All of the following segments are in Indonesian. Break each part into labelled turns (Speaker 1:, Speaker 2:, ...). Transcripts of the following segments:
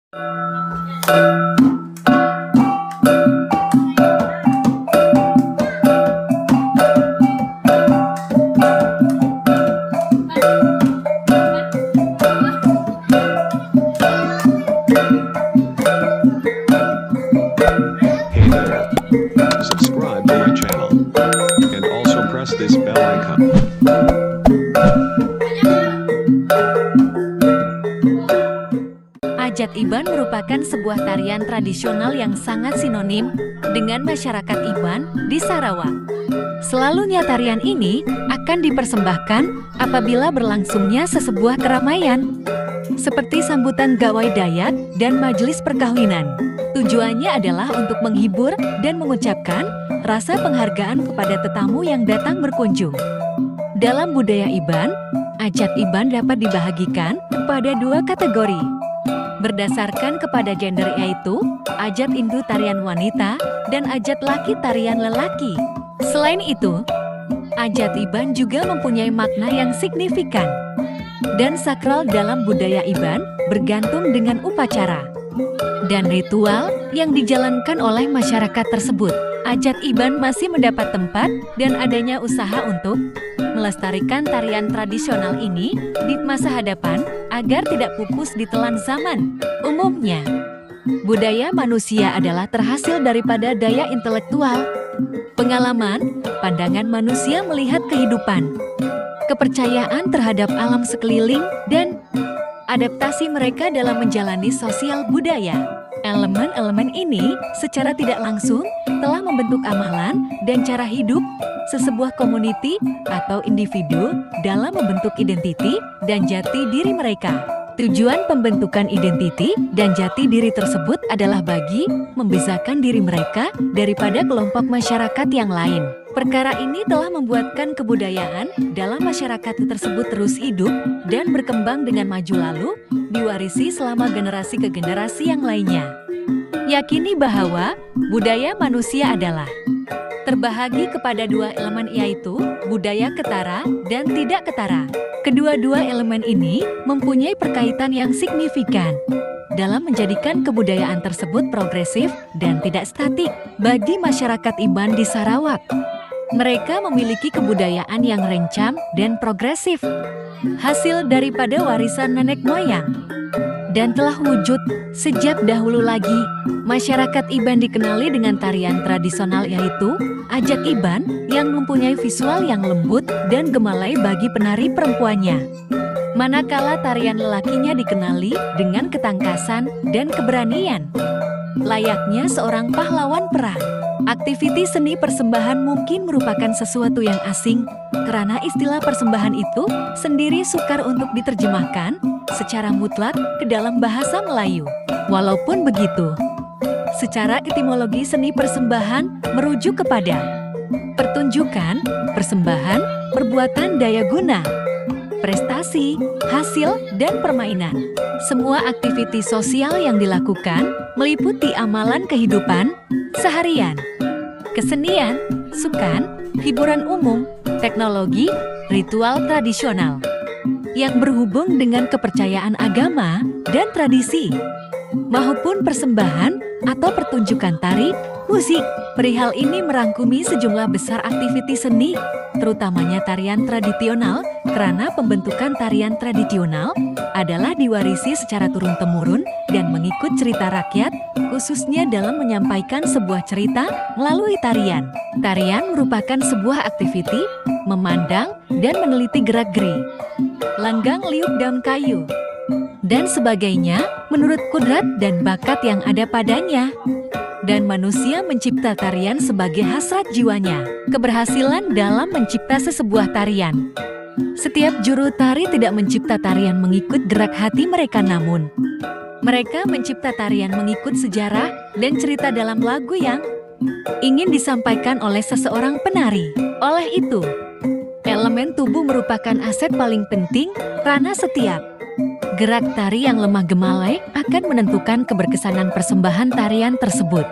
Speaker 1: Hey there. Subscribe to my channel. And also press this bell icon.
Speaker 2: Ajat Iban merupakan sebuah tarian tradisional yang sangat sinonim dengan masyarakat Iban di Sarawak. Selalunya tarian ini akan dipersembahkan apabila berlangsungnya sesebuah keramaian, seperti sambutan gawai Dayak dan majelis perkawinan. Tujuannya adalah untuk menghibur dan mengucapkan rasa penghargaan kepada tetamu yang datang berkunjung. Dalam budaya Iban, Ajat Iban dapat dibahagikan pada dua kategori. Berdasarkan kepada gender, yaitu Ajat Indu tarian wanita dan Ajat laki tarian lelaki. Selain itu, Ajat Iban juga mempunyai makna yang signifikan dan sakral dalam budaya Iban, bergantung dengan upacara dan ritual yang dijalankan oleh masyarakat tersebut. Ajat Iban masih mendapat tempat dan adanya usaha untuk melestarikan tarian tradisional ini di masa hadapan agar tidak pupus ditelan zaman. Umumnya, budaya manusia adalah terhasil daripada daya intelektual, pengalaman, pandangan manusia melihat kehidupan, kepercayaan terhadap alam sekeliling, dan adaptasi mereka dalam menjalani sosial budaya. Elemen-elemen ini secara tidak langsung telah membentuk amalan dan cara hidup sesebuah komuniti atau individu dalam membentuk identiti dan jati diri mereka. Tujuan pembentukan identiti dan jati diri tersebut adalah bagi membezakan diri mereka daripada kelompok masyarakat yang lain. Perkara ini telah membuatkan kebudayaan dalam masyarakat tersebut terus hidup dan berkembang dengan maju lalu, diwarisi selama generasi ke generasi yang lainnya. Yakini bahwa budaya manusia adalah terbahagi kepada dua elemen, yaitu budaya ketara dan tidak ketara. Kedua-dua elemen ini mempunyai perkaitan yang signifikan dalam menjadikan kebudayaan tersebut progresif dan tidak statik. Bagi masyarakat Iban di Sarawak, mereka memiliki kebudayaan yang rencam dan progresif, hasil daripada warisan nenek moyang, dan telah wujud sejak dahulu lagi. Masyarakat Iban dikenali dengan tarian tradisional, yaitu Ajat Iban, yang mempunyai visual yang lembut dan gemalai bagi penari perempuannya. Manakala tarian lelakinya dikenali dengan ketangkasan dan keberanian, layaknya seorang pahlawan perang. Aktiviti seni persembahan mungkin merupakan sesuatu yang asing, karena istilah persembahan itu sendiri sukar untuk diterjemahkan secara mutlak ke dalam bahasa Melayu. Walaupun begitu, secara etimologi seni persembahan merujuk kepada pertunjukan, persembahan, perbuatan daya guna, prestasi, hasil, dan permainan. Semua aktivitas sosial yang dilakukan meliputi amalan kehidupan seharian, kesenian, sukan, hiburan umum, teknologi, ritual tradisional yang berhubung dengan kepercayaan agama dan tradisi, maupun persembahan atau pertunjukan tari, musik. Perihal ini merangkumi sejumlah besar aktivitas seni, terutamanya tarian tradisional, karena pembentukan tarian tradisional adalah diwarisi secara turun-temurun dan mengikut cerita rakyat, khususnya dalam menyampaikan sebuah cerita melalui tarian. Tarian merupakan sebuah aktiviti memandang dan meneliti gerak-geri, langgang liuk daun kayu, dan sebagainya menurut kudrat dan bakat yang ada padanya. Dan manusia mencipta tarian sebagai hasrat jiwanya. Keberhasilan dalam mencipta sesebuah tarian. Setiap juru tari tidak mencipta tarian mengikut gerak hati mereka, namun mereka mencipta tarian mengikut sejarah dan cerita dalam lagu yang ingin disampaikan oleh seseorang penari. Oleh itu, elemen tubuh merupakan aset paling penting, karena setiap Gerak tari yang lemah gemalai akan menentukan keberkesanan persembahan tarian tersebut.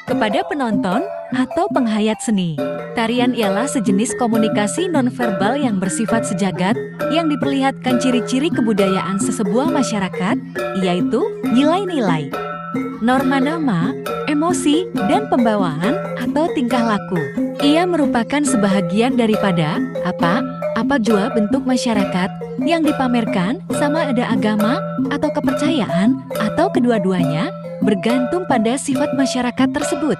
Speaker 2: Kepada penonton atau penghayat seni, tarian ialah sejenis komunikasi nonverbal yang bersifat sejagat yang diperlihatkan ciri-ciri kebudayaan sesebuah masyarakat, yaitu nilai-nilai, norma nama, emosi, dan pembawaan atau tingkah laku. Ia merupakan sebahagian daripada apa jua bentuk masyarakat yang dipamerkan, sama ada agama atau kepercayaan atau kedua-duanya, bergantung pada sifat masyarakat tersebut.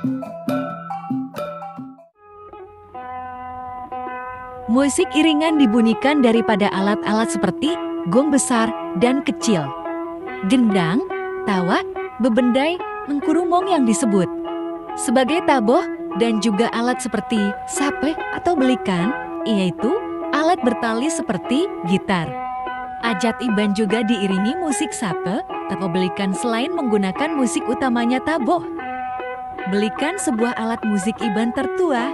Speaker 2: Musik iringan dibunyikan daripada alat-alat seperti gong besar dan kecil, gendang, tawa, bebendai, mengkurumong yang disebut sebagai taboh, dan juga alat seperti sape atau belikan, yaitu alat bertali seperti gitar. Ajat iban juga diiringi musik sape atau belikan selain menggunakan musik utamanya taboh. Belikan sebuah alat musik iban tertua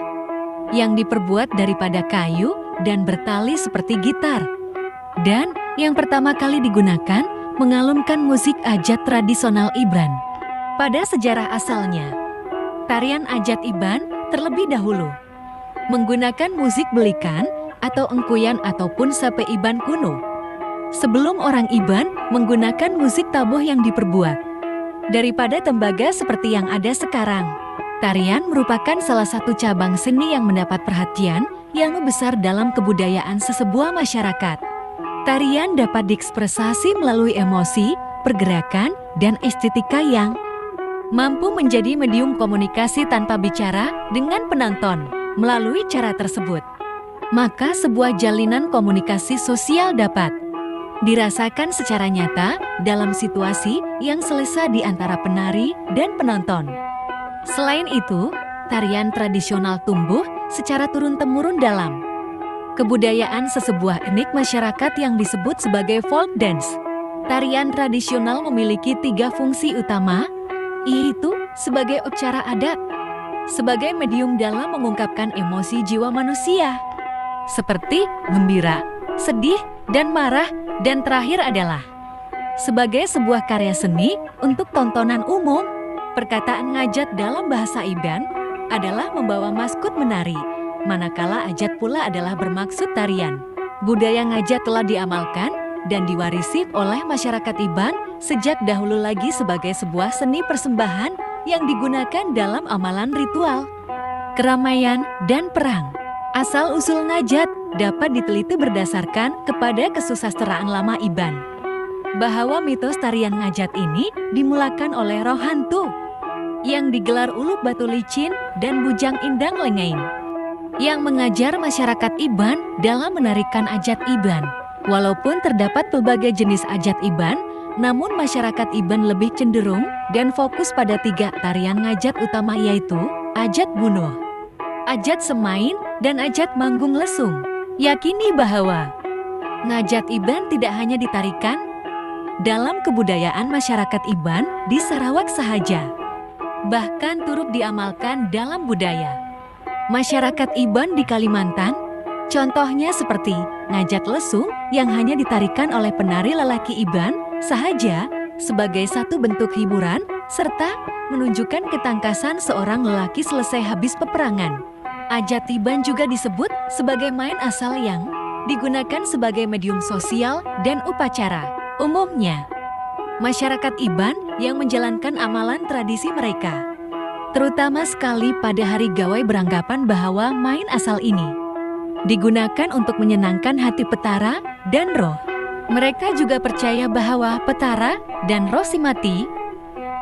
Speaker 2: yang diperbuat daripada kayu dan bertali seperti gitar. Dan yang pertama kali digunakan mengalunkan musik ajat tradisional Iban. Pada sejarah asalnya, tarian ajat iban terlebih dahulu menggunakan musik belikan atau engkuyan ataupun sape iban kuno. Sebelum orang Iban menggunakan musik taboh yang diperbuat daripada tembaga seperti yang ada sekarang. Tarian merupakan salah satu cabang seni yang mendapat perhatian yang besar dalam kebudayaan sesebuah masyarakat. Tarian dapat diekspresasi melalui emosi, pergerakan, dan estetika yang mampu menjadi medium komunikasi tanpa bicara dengan penonton. Melalui cara tersebut, maka sebuah jalinan komunikasi sosial dapat dirasakan secara nyata dalam situasi yang selesa di antara penari dan penonton. Selain itu, tarian tradisional tumbuh secara turun-temurun dalam kebudayaan sesebuah etnik masyarakat yang disebut sebagai folk dance. Tarian tradisional memiliki 3 fungsi utama, yaitu sebagai upacara adat, sebagai medium dalam mengungkapkan emosi jiwa manusia, seperti gembira, sedih, dan marah, dan terakhir adalah sebagai sebuah karya seni untuk tontonan umum. Perkataan ngajat dalam bahasa Iban adalah membawa maskut menari, manakala ajat pula adalah bermaksud tarian. Budaya ngajat telah diamalkan dan diwarisi oleh masyarakat Iban sejak dahulu lagi sebagai sebuah seni persembahan yang digunakan dalam amalan ritual, keramaian, dan perang. Asal-usul ngajat dapat diteliti berdasarkan kepada kesusastraan lama Iban, bahwa mitos tarian ngajat ini dimulakan oleh roh hantu yang digelar Uluk Batu Licin dan Bujang Indang Lengain, yang mengajar masyarakat Iban dalam menarikan ajat Iban. Walaupun terdapat berbagai jenis ajat Iban, namun masyarakat Iban lebih cenderung dan fokus pada 3 tarian ngajat utama, yaitu ajat bunuh, ajat semain, dan ajat manggung lesung. Yakini bahwa ngajat Iban tidak hanya ditarikan dalam kebudayaan masyarakat Iban di Sarawak sahaja, bahkan turut diamalkan dalam budaya masyarakat Iban di Kalimantan. Contohnya seperti ngajat lesung yang hanya ditarikan oleh penari lelaki Iban sahaja sebagai satu bentuk hiburan serta menunjukkan ketangkasan seorang lelaki selesai habis peperangan. Ajat Iban juga disebut sebagai main asal yang digunakan sebagai medium sosial dan upacara. Umumnya, masyarakat Iban yang menjalankan amalan tradisi mereka, terutama sekali pada hari Gawai, beranggapan bahwa main asal ini digunakan untuk menyenangkan hati petara dan roh. Mereka juga percaya bahwa petara dan roh si mati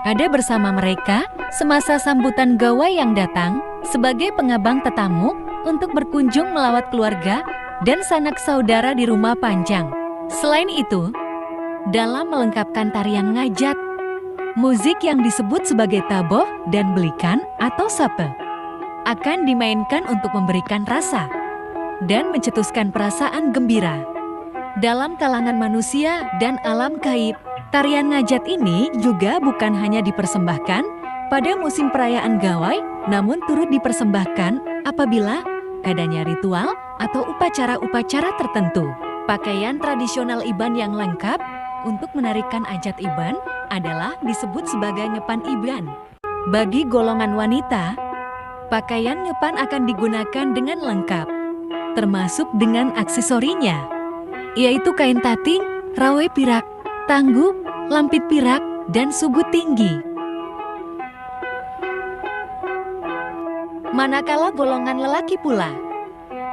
Speaker 2: ada bersama mereka semasa sambutan Gawai yang datang sebagai pengabang tetamu untuk berkunjung melawat keluarga dan sanak saudara di rumah panjang. Selain itu, dalam melengkapkan tarian ngajat, musik yang disebut sebagai taboh dan belikan atau sape akan dimainkan untuk memberikan rasa dan mencetuskan perasaan gembira dalam kalangan manusia dan alam gaib. Tarian ngajat ini juga bukan hanya dipersembahkan pada musim perayaan Gawai, namun turut dipersembahkan apabila adanya ritual atau upacara-upacara tertentu. Pakaian tradisional Iban yang lengkap untuk menarikan ajat Iban adalah disebut sebagai ngepan Iban. Bagi golongan wanita, pakaian ngepan akan digunakan dengan lengkap, termasuk dengan aksesorinya, yaitu kain tating, rawe pirak, tangguh, lampit pirak, dan sugut tinggi. Manakala golongan lelaki pula,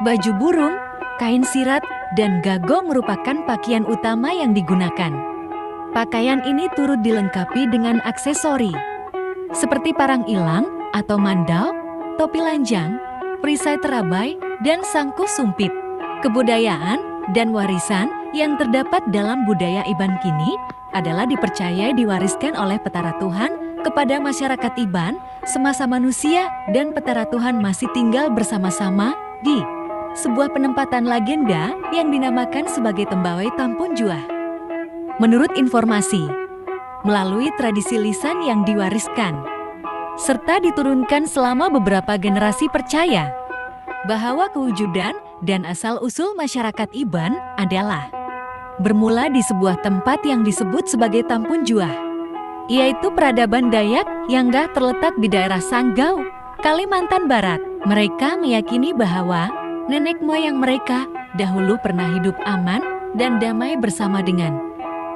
Speaker 2: baju burung, kain sirat, dan gago merupakan pakaian utama yang digunakan. Pakaian ini turut dilengkapi dengan aksesori, seperti parang ilang atau mandau, topi lanjang, perisai terabai, dan sangko sumpit. Kebudayaan dan warisan yang terdapat dalam budaya Iban kini adalah dipercaya diwariskan oleh Petara Tuhan kepada masyarakat Iban semasa manusia dan Petara Tuhan masih tinggal bersama-sama di sebuah penempatan legenda yang dinamakan sebagai Tembawai Tampun Juah. Menurut informasi, melalui tradisi lisan yang diwariskan, serta diturunkan selama beberapa generasi percaya bahwa kewujudan dan asal-usul masyarakat Iban adalah bermula di sebuah tempat yang disebut sebagai Tampun Juah, yaitu peradaban Dayak yang terletak di daerah Sanggau, Kalimantan Barat. Mereka meyakini bahwa nenek moyang mereka dahulu pernah hidup aman dan damai bersama dengan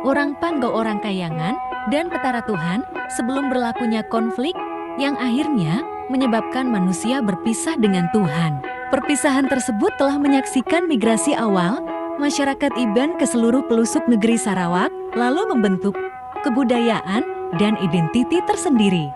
Speaker 2: orang Panggo, orang Kayangan, dan Petara Tuhan sebelum berlakunya konflik yang akhirnya menyebabkan manusia berpisah dengan Tuhan. Perpisahan tersebut telah menyaksikan migrasi awal masyarakat Iban ke seluruh pelosok negeri Sarawak, lalu membentuk kebudayaan dan identiti tersendiri.